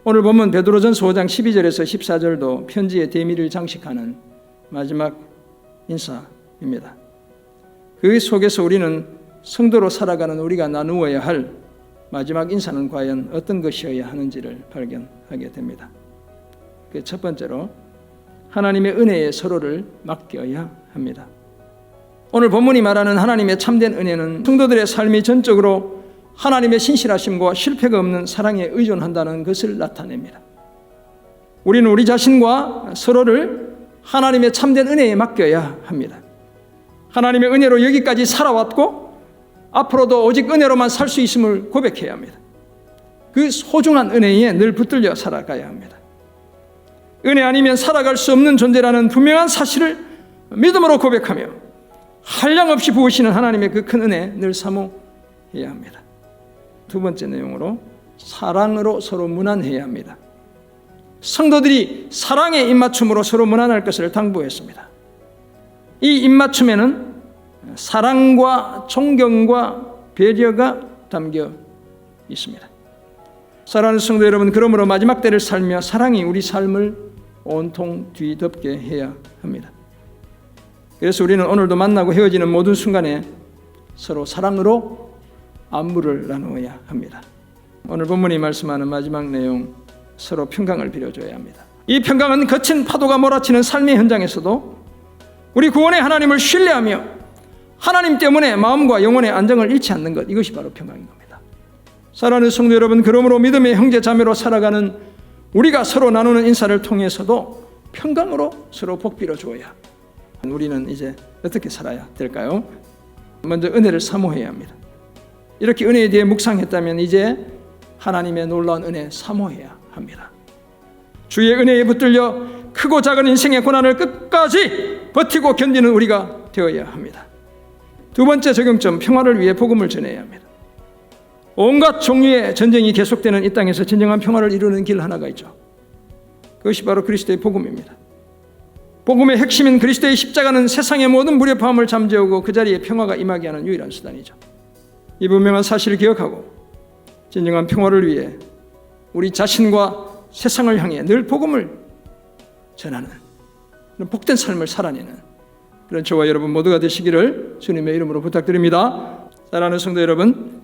오늘 본문 베드로전서 5장 12절에서 14절도 편지의 대미를 장식하는 마지막 인사입니다. 그 속에서 우리는 성도로 살아가는 우리가 나누어야 할 마지막 인사는 과연 어떤 것이어야 하는지를 발견하게 됩니다. 그 첫 번째로 하나님의 은혜에 서로를 맡겨야 합니다. 오늘 본문이 말하는 하나님의 참된 은혜는 성도들의 삶이 전적으로 하나님의 신실하심과 실패가 없는 사랑에 의존한다는 것을 나타냅니다. 우리는 우리 자신과 서로를 하나님의 참된 은혜에 맡겨야 합니다. 하나님의 은혜로 여기까지 살아왔고 앞으로도 오직 은혜로만 살 수 있음을 고백해야 합니다. 그 소중한 은혜에 늘 붙들려 살아가야 합니다. 은혜 아니면 살아갈 수 없는 존재라는 분명한 사실을 믿음으로 고백하며 한량없이 부으시는 하나님의 그 큰 은혜 늘 사모해야 합니다. 두 번째 내용으로 사랑으로 서로 무난해야 합니다. 성도들이 사랑의 입맞춤으로 서로 무난할 것을 당부했습니다. 이 입맞춤에는 사랑과 존경과 배려가 담겨 있습니다. 사랑하는 성도 여러분, 그러므로 마지막 때를 살며 사랑이 우리 삶을 온통 뒤덮게 해야 합니다. 그래서 우리는 오늘도 만나고 헤어지는 모든 순간에 서로 사랑으로 안부를 나누어야 합니다. 오늘 본문이 말씀하는 마지막 내용, 서로 평강을 빌어줘야 합니다. 이 평강은 거친 파도가 몰아치는 삶의 현장에서도 우리 구원의 하나님을 신뢰하며 하나님 때문에 마음과 영혼의 안정을 잃지 않는 것, 이것이 바로 평강인 겁니다. 사랑하는 성도 여러분, 그러므로 믿음의 형제 자매로 살아가는 우리가 서로 나누는 인사를 통해서도 평강으로 서로 복비려 주어야, 우리는 이제 어떻게 살아야 될까요? 먼저 은혜를 사모해야 합니다. 이렇게 은혜에 대해 묵상했다면 이제 하나님의 놀라운 은혜 사모해야 합니다. 주의 은혜에 붙들려 크고 작은 인생의 고난을 끝까지 버티고 견디는 우리가 되어야 합니다. 두 번째 적용점, 평화를 위해 복음을 전해야 합니다. 온갖 종류의 전쟁이 계속되는 이 땅에서 진정한 평화를 이루는 길 하나가 있죠. 그것이 바로 그리스도의 복음입니다. 복음의 핵심인 그리스도의 십자가는 세상의 모든 무력함을 잠재우고 그 자리에 평화가 임하게 하는 유일한 수단이죠. 이 분명한 사실을 기억하고 진정한 평화를 위해 우리 자신과 세상을 향해 늘 복음을 전하는 그런 복된 삶을 살아내는 그런 저와 여러분 모두가 되시기를 주님의 이름으로 부탁드립니다. 사랑하는 성도 여러분,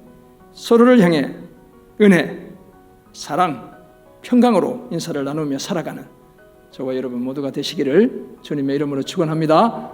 서로를 향해 은혜, 사랑, 평강으로 인사를 나누며 살아가는 저와 여러분 모두가 되시기를 주님의 이름으로 축원합니다.